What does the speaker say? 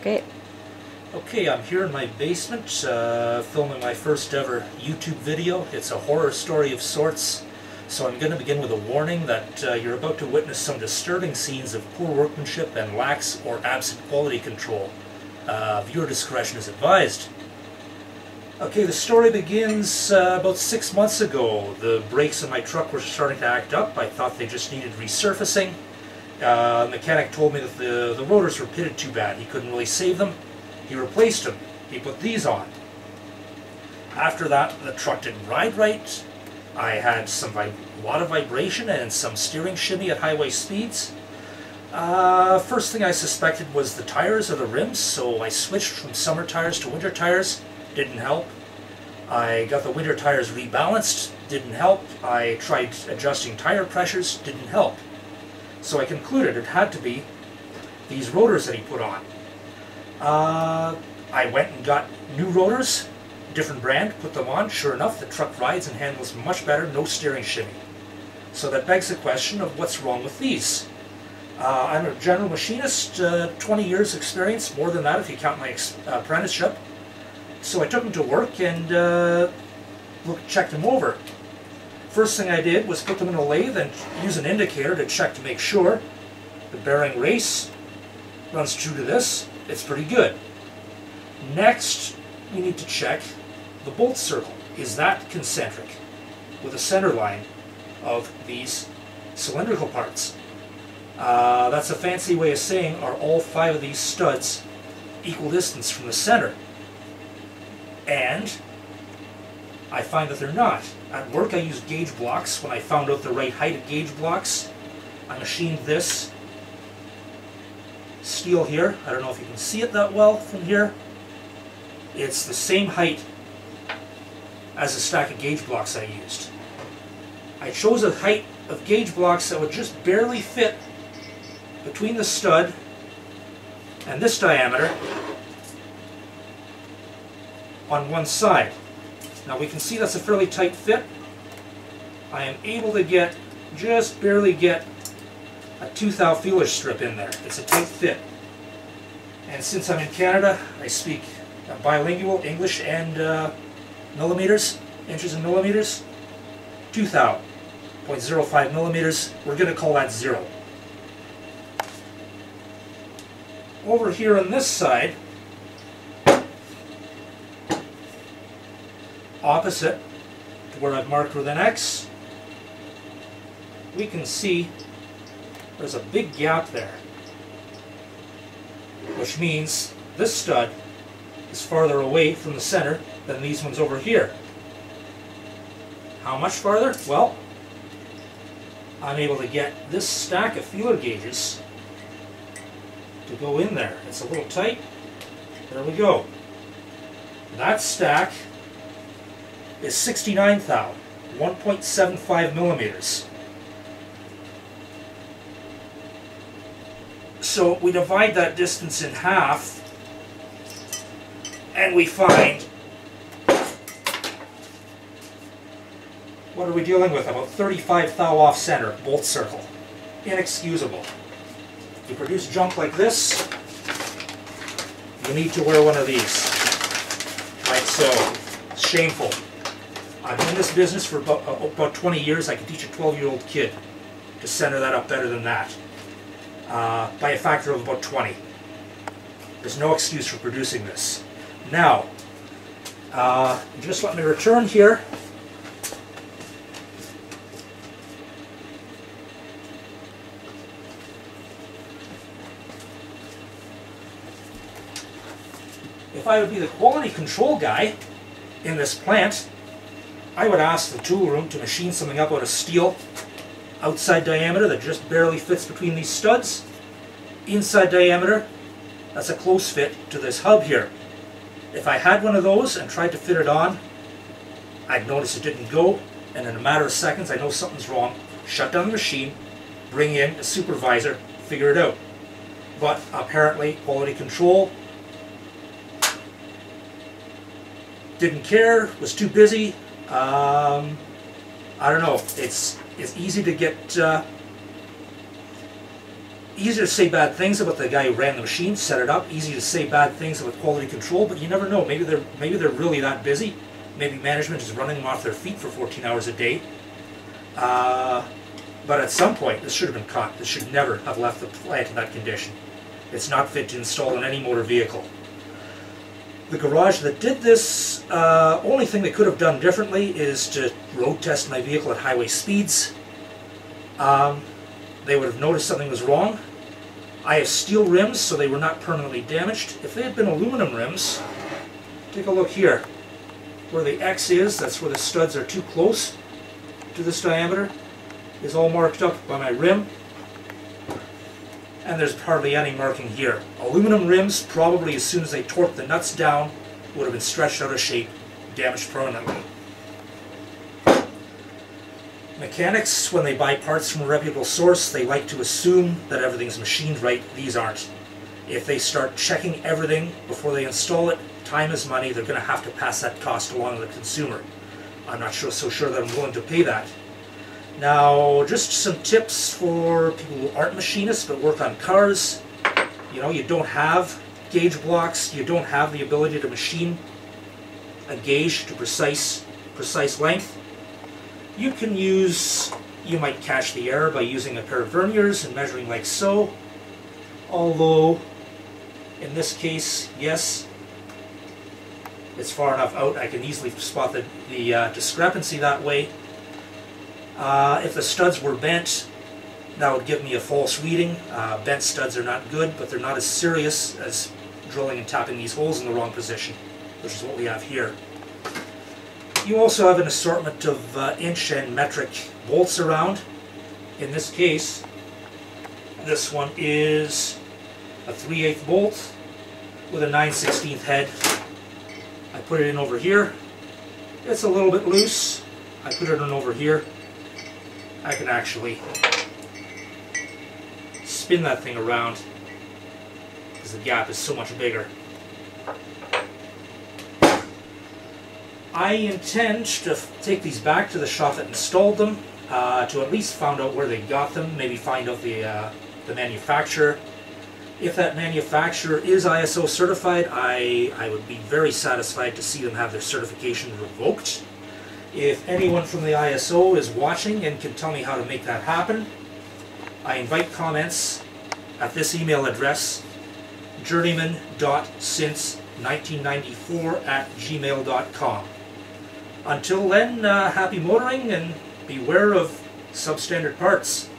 Okay. Okay, I'm here in my basement filming my first ever YouTube video. It's a horror story of sorts, so I'm going to begin with a warning that you're about to witness some disturbing scenes of poor workmanship and lax or absent quality control. Viewer discretion is advised. Okay, the story begins about 6 months ago. The brakes in my truck were starting to act up. I thought they just needed resurfacing. The mechanic told me that the rotors were pitted too bad. He couldn't really save them. He replaced them. He put these on. After that, the truck didn't ride right. I had a lot of vibration and some steering shimmy at highway speeds. First thing I suspected was the tires or the rims, so I switched from summer tires to winter tires. Didn't help. I got the winter tires rebalanced. Didn't help. I tried adjusting tire pressures. Didn't help. So I concluded it had to be these rotors that he put on. I went and got new rotors, different brand, put them on. Sure enough, the truck rides and handles much better, no steering shimmy. So that begs the question of what's wrong with these. I'm a general machinist, 20 years experience, more than that if you count my apprenticeship. So I took them to work and checked them over. First thing I did was put them in a lathe and use an indicator to check to make sure the bearing race runs true to this. It's pretty good. Next, we need to check the bolt circle. Is that concentric with a center line of these cylindrical parts? That's a fancy way of saying, are all 5 of these studs equal distance from the center? And I find that they're not. At work I used gauge blocks. When I found out the right height of gauge blocks, I machined this steel here. I don't know if you can see it that well from here. It's the same height as the stack of gauge blocks I used. I chose a height of gauge blocks that would just barely fit between the stud and this diameter on one side. Now we can see that's a fairly tight fit. I am able to just barely get a tooth-thou feeler strip in there. It's a tight fit. And since I'm in Canada, I speak bilingual English and millimeters, inches and millimeters. Tooth-thou, 0.05 millimeters. We're going to call that 0. Over here on this side, opposite to where I've marked with an X, we can see there's a big gap there, which means this stud is farther away from the center than these ones over here. How much farther? Well, I'm able to get this stack of feeler gauges to go in there. It's a little tight. There we go. That stack is 69 thou, 1.75 millimeters. So we divide that distance in half and we find, what are we dealing with? About 35 thou off center, bolt circle. Inexcusable. You produce junk like this, you need to wear one of these. Like so. It's shameful. I've been in this business for about 20 years. I can teach a 12-year-old kid to center that up better than that. By a factor of about 20. There's no excuse for producing this. Now, just let me return here. If I would be the quality control guy in this plant, I would ask the tool room to machine something up out of steel, outside diameter that just barely fits between these studs, inside diameter that's a close fit to this hub here. If I had one of those and tried to fit it on, I'd notice it didn't go, and in a matter of seconds I know something's wrong, shut down the machine, bring in a supervisor, figure it out. But apparently quality control didn't care, was too busy. I don't know. It's easy to get easy to say bad things about the guy who ran the machine, set it up. Easy to say bad things about quality control, but you never know. Maybe they're really that busy. Maybe management is running them off their feet for 14 hours a day. But at some point, this should have been caught. This should never have left the plant in that condition. It's not fit to install in any motor vehicle. The garage that did this, only thing they could have done differently is to road test my vehicle at highway speeds. They would have noticed something was wrong. I have steel rims, so they were not permanently damaged. If they had been aluminum rims, take a look here. Where the X is, that's where the studs are too close to this diameter, is all marked up by my rim. And there's hardly any marking here. Aluminum rims, probably as soon as they torqued the nuts down, would have been stretched out of shape, damaged permanently. Mechanics, when they buy parts from a reputable source, they like to assume that everything's machined right. These aren't. If they start checking everything before they install it, time is money. They're going to have to pass that cost along to the consumer. I'm not so sure that I'm willing to pay that. Now, just some tips for people who aren't machinists but work on cars. You know, you don't have gauge blocks. You don't have the ability to machine a gauge to precise length. You can use, you might catch the error by using a pair of verniers and measuring like so. Although, in this case, yes, it's far enough out. I can easily spot the discrepancy that way. If the studs were bent, that would give me a false reading. Bent studs are not good, but they're not as serious as drilling and tapping these holes in the wrong position, which is what we have here. You also have an assortment of inch and metric bolts around. In this case, this one is a 3/8 bolt with a 9/16 head. I put it in over here. It's a little bit loose. I put it in over here. I can actually spin that thing around because the gap is so much bigger. I intend to take these back to the shop that installed them to at least find out where they got them, maybe find out the manufacturer. If that manufacturer is ISO certified, I would be very satisfied to see them have their certification revoked. If anyone from the ISO is watching and can tell me how to make that happen, I invite comments at this email address, journeyman.since1994@gmail.com. Until then, happy motoring and beware of substandard parts.